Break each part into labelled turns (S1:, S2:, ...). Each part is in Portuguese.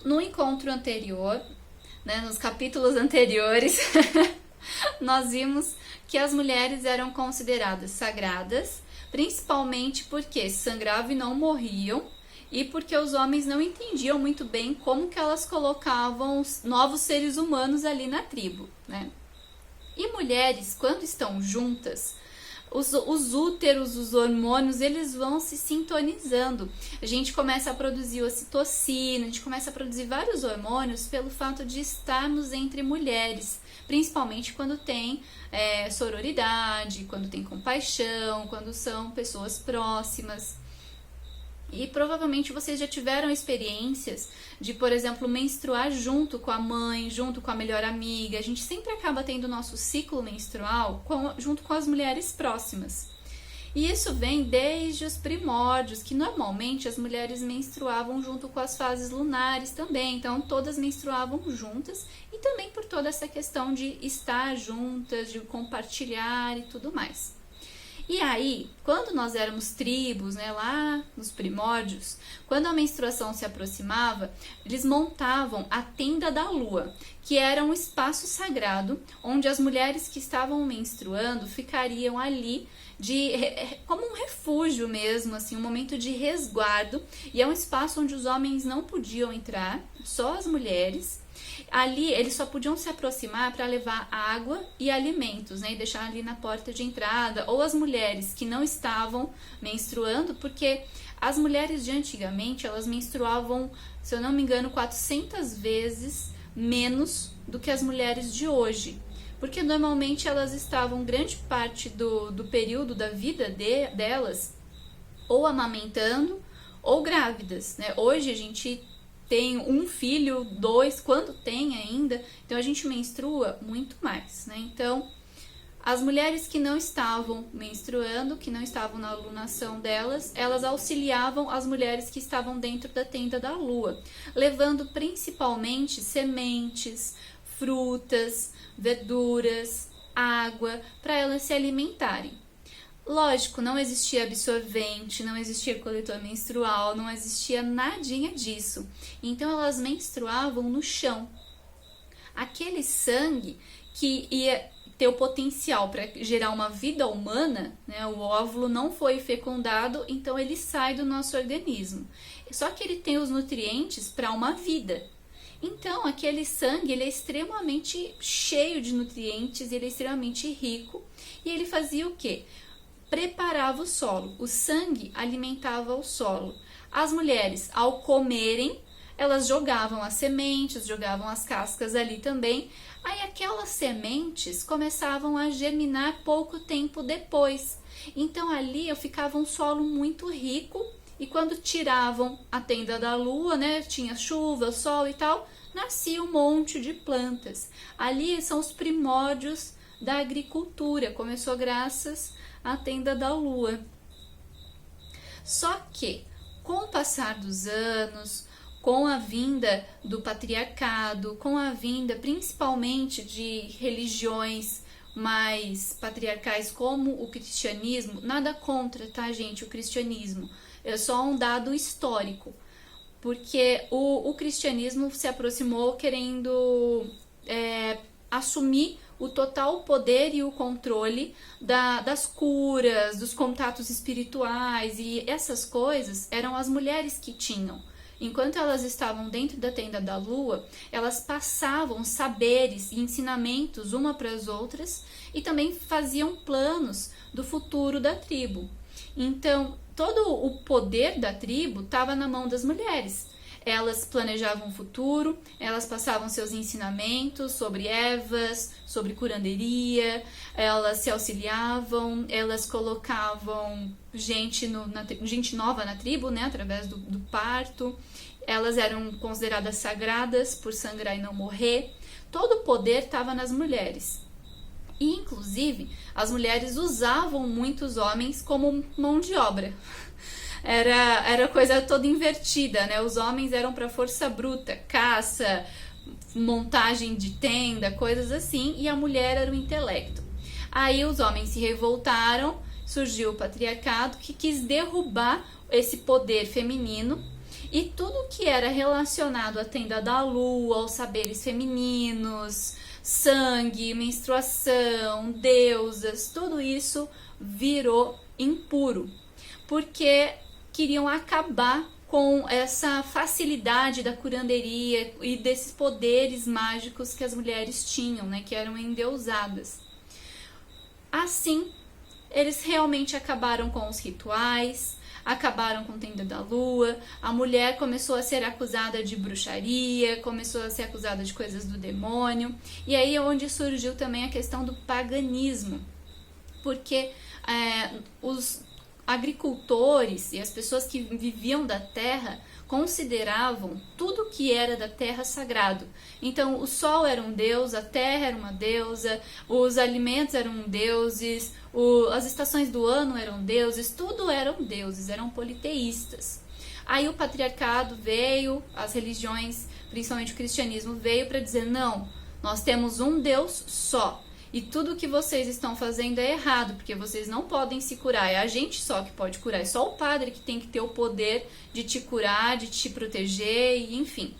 S1: No encontro anterior, né, nos capítulos anteriores, nós vimos que as mulheres eram consideradas sagradas, principalmente porque sangravam e não morriam, e porque os homens não entendiam muito bem como que elas colocavam os novos seres humanos ali na tribo, né? E mulheres, quando estão juntas, os úteros, os hormônios, eles vão se sintonizando. A gente começa a produzir ocitocina, a gente começa a produzir vários hormônios pelo fato de estarmos entre mulheres, principalmente quando tem sororidade, quando tem compaixão, quando são pessoas próximas. E provavelmente vocês já tiveram experiências de, por exemplo, menstruar junto com a mãe, junto com a melhor amiga. A gente sempre acaba tendo o nosso ciclo menstrual junto com as mulheres próximas. E isso vem desde os primórdios, que normalmente as mulheres menstruavam junto com as fases lunares também. Então todas menstruavam juntas, e também por toda essa questão de estar juntas, de compartilhar e tudo mais. E aí, quando nós éramos tribos, né, lá nos primórdios, quando a menstruação se aproximava, eles montavam a tenda da lua, que era um espaço sagrado, onde as mulheres que estavam menstruando ficariam ali como um refúgio mesmo, assim, um momento de resguardo, e é um espaço onde os homens não podiam entrar, só as mulheres. Ali eles só podiam se aproximar para levar água e alimentos, né, e deixar ali na porta de entrada, ou as mulheres que não estavam menstruando, porque as mulheres de antigamente, elas menstruavam, se eu não me engano, 400 vezes menos do que as mulheres de hoje, porque normalmente elas estavam grande parte do período da vida delas ou amamentando ou grávidas, né? Hoje a gente tem um filho, dois, quando tem ainda, então a gente menstrua muito mais, né? Então, as mulheres que não estavam menstruando, que não estavam na lunação delas, elas auxiliavam as mulheres que estavam dentro da tenda da lua, levando principalmente sementes, frutas, verduras, água, para elas se alimentarem. Lógico, não existia absorvente, não existia coletor menstrual, não existia nadinha disso. Então elas menstruavam no chão. Aquele sangue que ia ter o potencial para gerar uma vida humana, né? O óvulo não foi fecundado, então ele sai do nosso organismo. Só que ele tem os nutrientes para uma vida. Então, aquele sangue, ele é extremamente cheio de nutrientes, ele é extremamente rico, e ele fazia o quê? Preparava o solo. O sangue alimentava o solo. As mulheres, ao comerem, elas jogavam as sementes, jogavam as cascas ali também. Aí aquelas sementes começavam a germinar pouco tempo depois. Então ali ficava um solo muito rico, e quando tiravam a tenda da lua, né, tinha chuva, sol e tal, nascia um monte de plantas. Ali são os primórdios da agricultura, começou graças à tenda da lua. Só que, com o passar dos anos, com a vinda do patriarcado, com a vinda principalmente de religiões mais patriarcais como o cristianismo, nada contra, tá, gente, o cristianismo, é só um dado histórico, porque o cristianismo se aproximou querendo assumir o total poder e o controle das curas, dos contatos espirituais, e essas coisas eram as mulheres que tinham. Enquanto elas estavam dentro da tenda da lua, elas passavam saberes e ensinamentos uma para as outras, e também faziam planos do futuro da tribo. Então, todo o poder da tribo estava na mão das mulheres. Elas planejavam o futuro, elas passavam seus ensinamentos sobre ervas, sobre curanderia, elas se auxiliavam, elas colocavam gente nova na tribo, né, através do parto. Elas eram consideradas sagradas por sangrar e não morrer. Todo o poder estava nas mulheres. E, inclusive, as mulheres usavam muitos homens como mão de obra. Era coisa toda invertida, né? Os homens eram para força bruta, caça, montagem de tenda, coisas assim, e a mulher era o intelecto. Aí os homens se revoltaram, surgiu o patriarcado que quis derrubar esse poder feminino E tudo que era relacionado à tenda da lua, aos saberes femininos, sangue, menstruação, deusas, tudo isso virou impuro, porque queriam acabar com essa facilidade da curanderia e desses poderes mágicos que as mulheres tinham, né, que eram endeusadas. Assim, eles realmente acabaram com os rituais, acabaram com a tenda da lua, a mulher começou a ser acusada de bruxaria, começou a ser acusada de coisas do demônio, e aí é onde surgiu também a questão do paganismo, porque os agricultores e as pessoas que viviam da terra consideravam tudo que era da terra sagrado. Então, o sol era um deus, a terra era uma deusa, os alimentos eram deuses, as estações do ano eram deuses, tudo eram deuses, eram politeístas. Aí o patriarcado veio, as religiões, principalmente o cristianismo, veio para dizer, não, nós temos um Deus só. E tudo que vocês estão fazendo é errado, porque vocês não podem se curar. É a gente só que pode curar. É só o padre que tem que ter o poder de te curar, de te proteger, e enfim.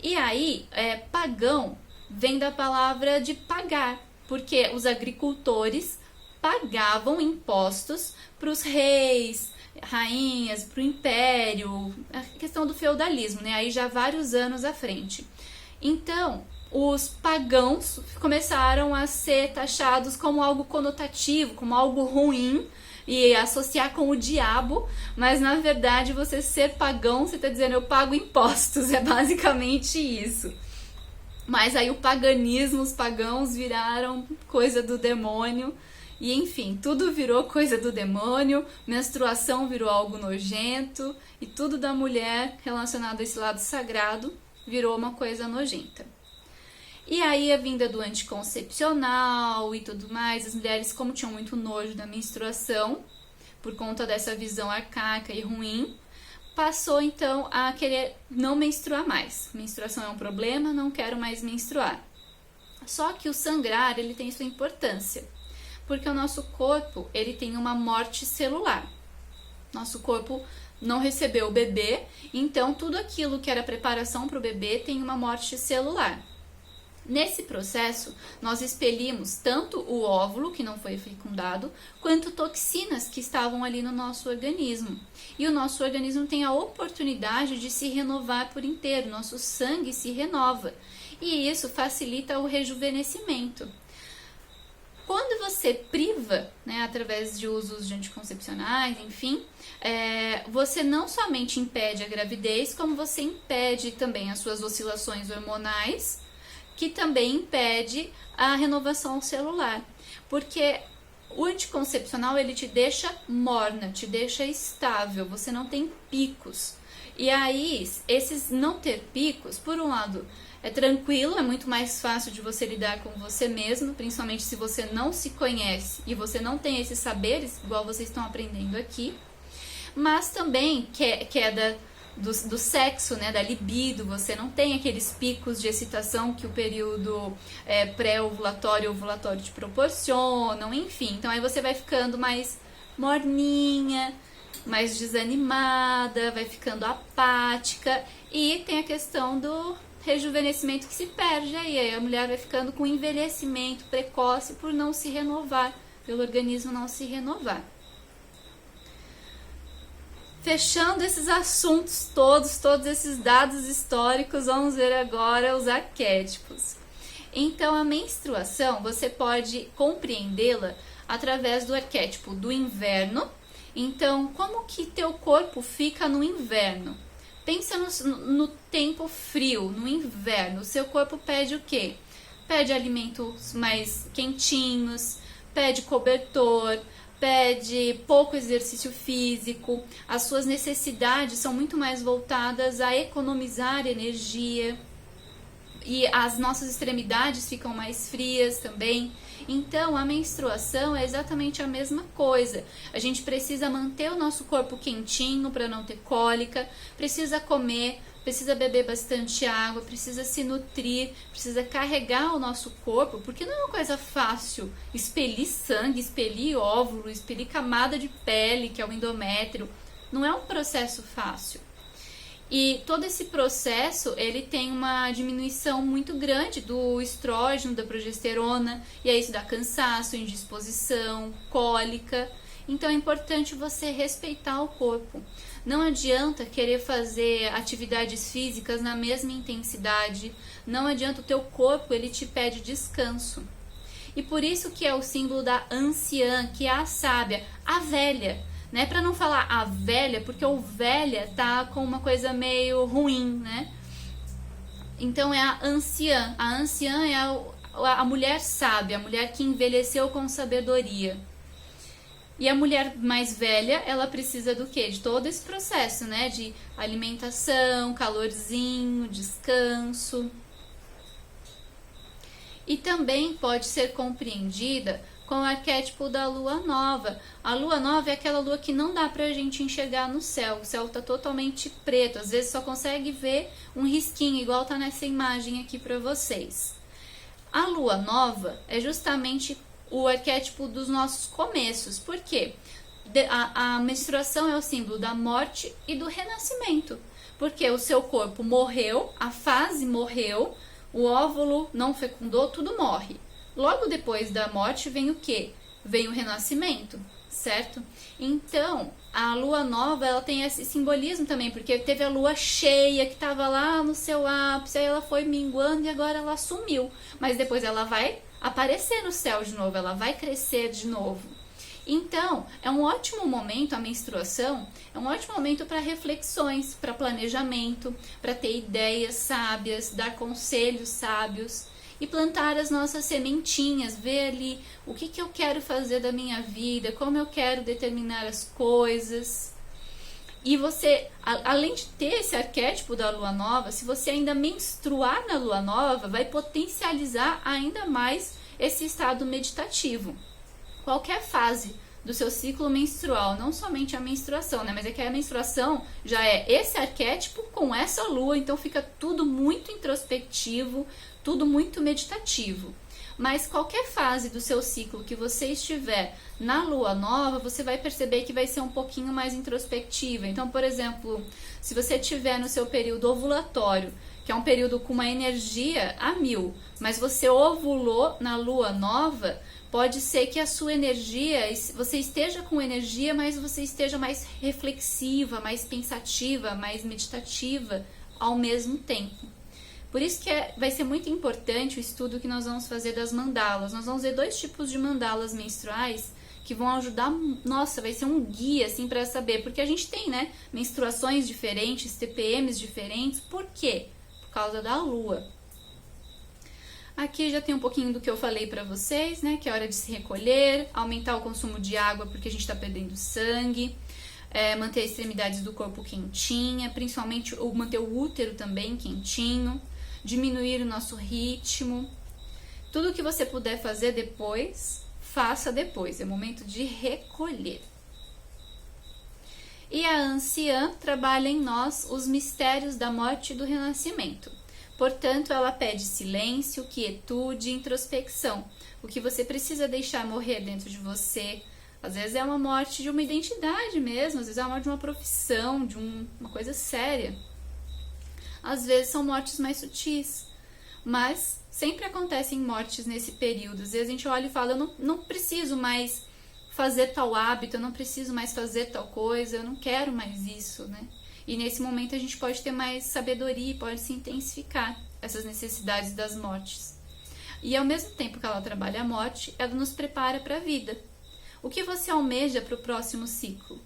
S1: E aí, pagão vem da palavra de pagar, porque os agricultores pagavam impostos para os reis, rainhas, para o império, a questão do feudalismo, né? Aí já vários anos à frente. Então, os pagãos começaram a ser taxados como algo conotativo, como algo ruim, e associar com o diabo, mas na verdade você ser pagão, você está dizendo eu pago impostos, é basicamente isso. Mas aí o paganismo, os pagãos viraram coisa do demônio, e enfim, tudo virou coisa do demônio, menstruação virou algo nojento, e tudo da mulher relacionado a esse lado sagrado virou uma coisa nojenta. E aí a vinda do anticoncepcional e tudo mais, as mulheres, como tinham muito nojo da menstruação, por conta dessa visão arcaica e ruim, passou então a querer não menstruar mais. Menstruação é um problema, não quero mais menstruar. Só que o sangrar, ele tem sua importância, porque o nosso corpo, ele tem uma morte celular. Nosso corpo não recebeu o bebê, então tudo aquilo que era preparação para o bebê tem uma morte celular. Nesse processo, nós expelimos tanto o óvulo, que não foi fecundado, quanto toxinas que estavam ali no nosso organismo. E o nosso organismo tem a oportunidade de se renovar por inteiro, nosso sangue se renova. E isso facilita o rejuvenescimento. Quando você priva, né, através de usos de anticoncepcionais, enfim, você não somente impede a gravidez, como você impede também as suas oscilações hormonais, que também impede a renovação celular, porque o anticoncepcional ele te deixa morna, te deixa estável, você não tem picos. E aí, esses não ter picos, por um lado, é tranquilo, é muito mais fácil de você lidar com você mesmo, principalmente se você não se conhece e você não tem esses saberes, igual vocês estão aprendendo aqui, mas também queda do sexo, né, da libido, você não tem aqueles picos de excitação que o período pré-ovulatório e ovulatório te proporcionam, enfim. Então aí você vai ficando mais morninha, mais desanimada, vai ficando apática e tem a questão do rejuvenescimento que se perde aí a mulher vai ficando com envelhecimento precoce por não se renovar, pelo organismo não se renovar. Fechando esses assuntos todos esses dados históricos, vamos ver agora os arquétipos. Então, a menstruação, você pode compreendê-la através do arquétipo do inverno. Então, como que teu corpo fica no inverno? Pensa no tempo frio, no inverno. O seu corpo pede o quê? Pede alimentos mais quentinhos, pede cobertor, pede pouco exercício físico, as suas necessidades são muito mais voltadas a economizar energia e as nossas extremidades ficam mais frias também. Então, a menstruação é exatamente a mesma coisa. A gente precisa manter o nosso corpo quentinho para não ter cólica, precisa comer, precisa beber bastante água, precisa se nutrir, precisa carregar o nosso corpo, porque não é uma coisa fácil expelir sangue, expelir óvulo, expelir camada de pele, que é o endométrio. Não é um processo fácil. E todo esse processo, ele tem uma diminuição muito grande do estrógeno, da progesterona, e aí isso dá cansaço, indisposição, cólica. Então é importante você respeitar o corpo. Não adianta querer fazer atividades físicas na mesma intensidade, não adianta, o teu corpo, ele te pede descanso. E por isso que é o símbolo da anciã, que é a sábia, a velha. Né? Para não falar a velha, porque o velha tá com uma coisa meio ruim, né? Então é a anciã. A anciã é a mulher sábia, a mulher que envelheceu com sabedoria. E a mulher mais velha, ela precisa do quê? De todo esse processo, né? De alimentação, calorzinho, descanso. E também pode ser compreendida com o arquétipo da lua nova. A lua nova é aquela lua que não dá pra gente enxergar no céu. O céu tá totalmente preto, às vezes só consegue ver um risquinho, igual tá nessa imagem aqui pra vocês. A lua nova é justamente o arquétipo dos nossos começos. Por quê? A menstruação é o símbolo da morte e do renascimento. Porque o seu corpo morreu, a fase morreu, o óvulo não fecundou, tudo morre. Logo depois da morte vem o quê? Vem o renascimento, certo? Então, a lua nova, ela tem esse simbolismo também, porque teve a lua cheia que estava lá no seu ápice, aí ela foi minguando e agora ela sumiu. Mas depois ela vai aparecer no céu de novo, ela vai crescer de novo. Então, é um ótimo momento, a menstruação, é um ótimo momento para reflexões, para planejamento, para ter ideias sábias, dar conselhos sábios e plantar as nossas sementinhas, ver ali o que eu quero fazer da minha vida, como eu quero determinar as coisas. E você, além de ter esse arquétipo da lua nova, se você ainda menstruar na lua nova, vai potencializar ainda mais esse estado meditativo. Qualquer fase do seu ciclo menstrual, não somente a menstruação, né? Mas é que a menstruação já é esse arquétipo com essa lua, então fica tudo muito introspectivo, tudo muito meditativo. Mas qualquer fase do seu ciclo que você estiver na lua nova, você vai perceber que vai ser um pouquinho mais introspectiva. Então, por exemplo, se você estiver no seu período ovulatório, que é um período com uma energia a 1000, mas você ovulou na lua nova, pode ser que a sua energia, você esteja com energia, mas você esteja mais reflexiva, mais pensativa, mais meditativa ao mesmo tempo. Por isso que vai ser muito importante o estudo que nós vamos fazer das mandalas. Nós vamos ver 2 tipos de mandalas menstruais que vão ajudar, nossa, vai ser um guia assim para saber, porque a gente tem, né, menstruações diferentes, TPMs diferentes. Por quê? Por causa da lua. Aqui já tem um pouquinho do que eu falei para vocês, né, que é hora de se recolher, aumentar o consumo de água porque a gente está perdendo sangue, manter as extremidades do corpo quentinha, principalmente manter o útero também quentinho, diminuir o nosso ritmo. Tudo que você puder fazer depois, faça depois. É momento de recolher. E a anciã trabalha em nós os mistérios da morte e do renascimento. Portanto, ela pede silêncio, quietude, introspecção. O que você precisa deixar morrer dentro de você. Às vezes é uma morte de uma identidade mesmo, às vezes é uma morte de uma profissão, de uma coisa séria. Às vezes são mortes mais sutis, mas sempre acontecem mortes nesse período. Às vezes a gente olha e fala, eu não preciso mais fazer tal hábito, eu não preciso mais fazer tal coisa, eu não quero mais isso, né? E nesse momento a gente pode ter mais sabedoria, pode se intensificar essas necessidades das mortes. E ao mesmo tempo que ela trabalha a morte, ela nos prepara para a vida. O que você almeja para o próximo ciclo?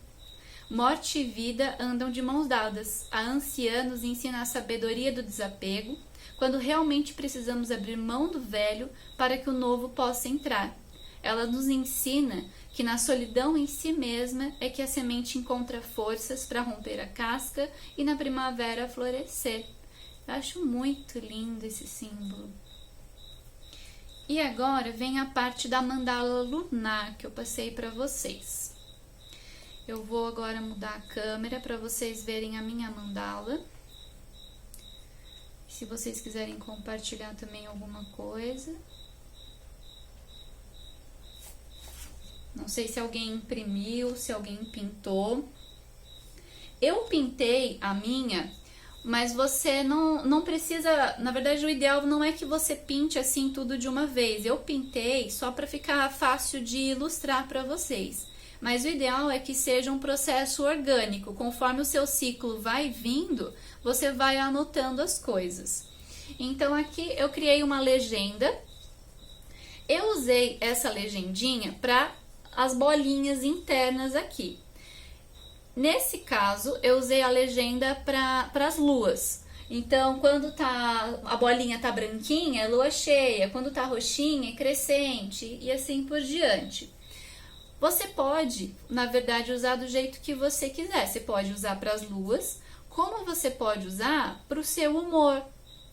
S1: Morte e vida andam de mãos dadas. A anciã nos ensina a sabedoria do desapego, quando realmente precisamos abrir mão do velho para que o novo possa entrar. Ela nos ensina que na solidão em si mesma é que a semente encontra forças para romper a casca e na primavera florescer. Eu acho muito lindo esse símbolo. E agora vem a parte da mandala lunar que eu passei para vocês. Eu vou agora mudar a câmera para vocês verem a minha mandala. Se vocês quiserem compartilhar também alguma coisa. Não sei se alguém imprimiu, se alguém pintou. Eu pintei a minha mas você não precisa, na verdade o ideal não é que você pinte assim tudo de uma vez. Eu pintei só para ficar fácil de ilustrar para vocês. Mas o ideal é que seja um processo orgânico, conforme o seu ciclo vai vindo, você vai anotando as coisas. Então aqui eu criei uma legenda, eu usei essa legendinha para as bolinhas internas aqui. Nesse caso, eu usei a legenda para as luas. Então, quando a bolinha tá branquinha, é lua cheia. Quando tá roxinha, é crescente. E assim por diante. Você pode, na verdade, usar do jeito que você quiser. Você pode usar para as luas, como você pode usar para o seu humor.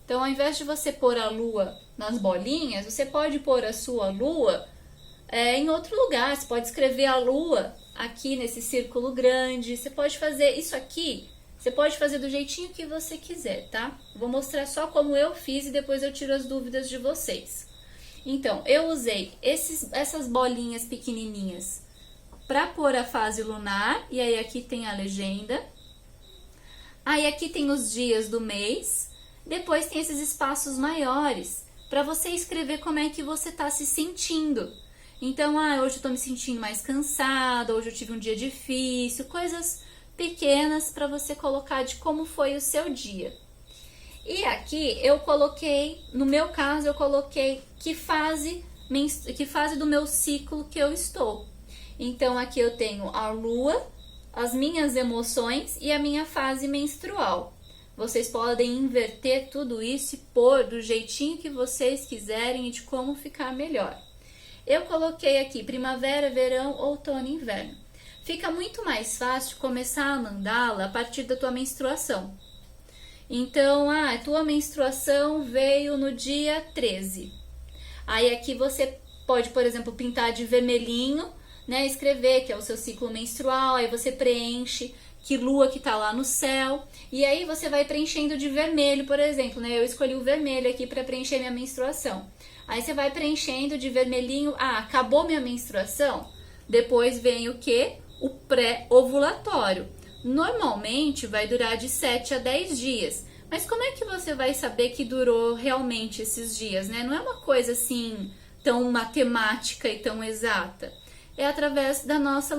S1: Então, ao invés de você pôr a lua nas bolinhas, você pode pôr a sua lua em outro lugar. Você pode escrever a lua aqui nesse círculo grande. Você pode fazer isso aqui, você pode fazer do jeitinho que você quiser, tá? Vou mostrar só como eu fiz e depois eu tiro as dúvidas de vocês. Então, eu usei essas bolinhas pequenininhas para pôr a fase lunar, e aí aqui tem a legenda. Aí aqui tem os dias do mês, depois tem esses espaços maiores para você escrever como é que você está se sentindo. Então, hoje eu tô me sentindo mais cansada, hoje eu tive um dia difícil, coisas pequenas para você colocar de como foi o seu dia. E aqui eu coloquei, no meu caso, eu coloquei que fase do meu ciclo que eu estou. Então, aqui eu tenho a lua, as minhas emoções e a minha fase menstrual. Vocês podem inverter tudo isso e pôr do jeitinho que vocês quiserem e de como ficar melhor. Eu coloquei aqui primavera, verão, outono e inverno. Fica muito mais fácil começar a mandala a partir da tua menstruação. Então, a tua menstruação veio no dia 13. Aí aqui você pode, por exemplo, pintar de vermelhinho, né? Escrever que é o seu ciclo menstrual, aí você preenche que lua que tá lá no céu, e aí você vai preenchendo de vermelho, por exemplo, né? Eu escolhi o vermelho aqui para preencher minha menstruação. Aí você vai preenchendo de vermelhinho, acabou minha menstruação, depois vem o que? O pré-ovulatório. Normalmente vai durar de 7 a 10 dias, mas como é que você vai saber que durou realmente esses dias, né? Não é uma coisa assim tão matemática e tão exata. É através da nossa,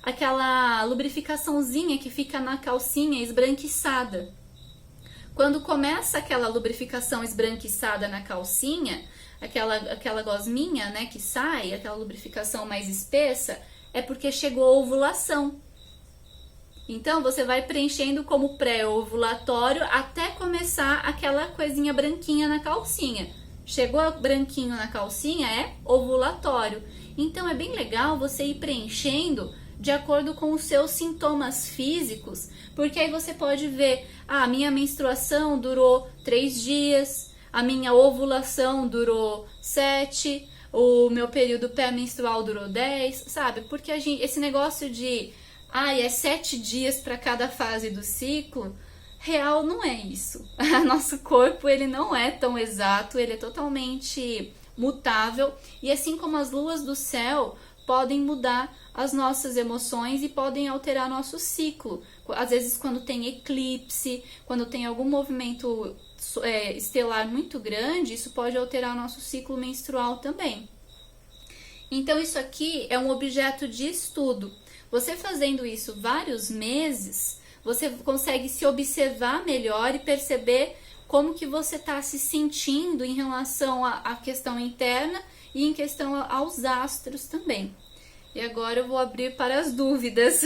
S1: aquela lubrificaçãozinha que fica na calcinha esbranquiçada. Quando começa aquela lubrificação esbranquiçada na calcinha, aquela gosminha, né, que sai, aquela lubrificação mais espessa, é porque chegou a ovulação. Então, você vai preenchendo como pré-ovulatório até começar aquela coisinha branquinha na calcinha. Chegou branquinho na calcinha, é ovulatório. Então, é bem legal você ir preenchendo de acordo com os seus sintomas físicos, porque aí você pode ver, a minha menstruação durou 3 dias, a minha ovulação durou 7, o meu período pré-menstrual durou 10, sabe? Porque esse negócio de, é 7 dias para cada fase do ciclo, real não é isso. Nosso corpo, ele não é tão exato, ele é totalmente mutável, e assim como as luas do céu podem mudar as nossas emoções e podem alterar nosso ciclo. Às vezes quando tem eclipse, quando tem algum movimento estelar muito grande, isso pode alterar nosso ciclo menstrual também. Então isso aqui é um objeto de estudo. Você fazendo isso vários meses, você consegue se observar melhor e perceber como que você está se sentindo em relação à questão interna e em questão aos astros também. E agora eu vou abrir para as dúvidas.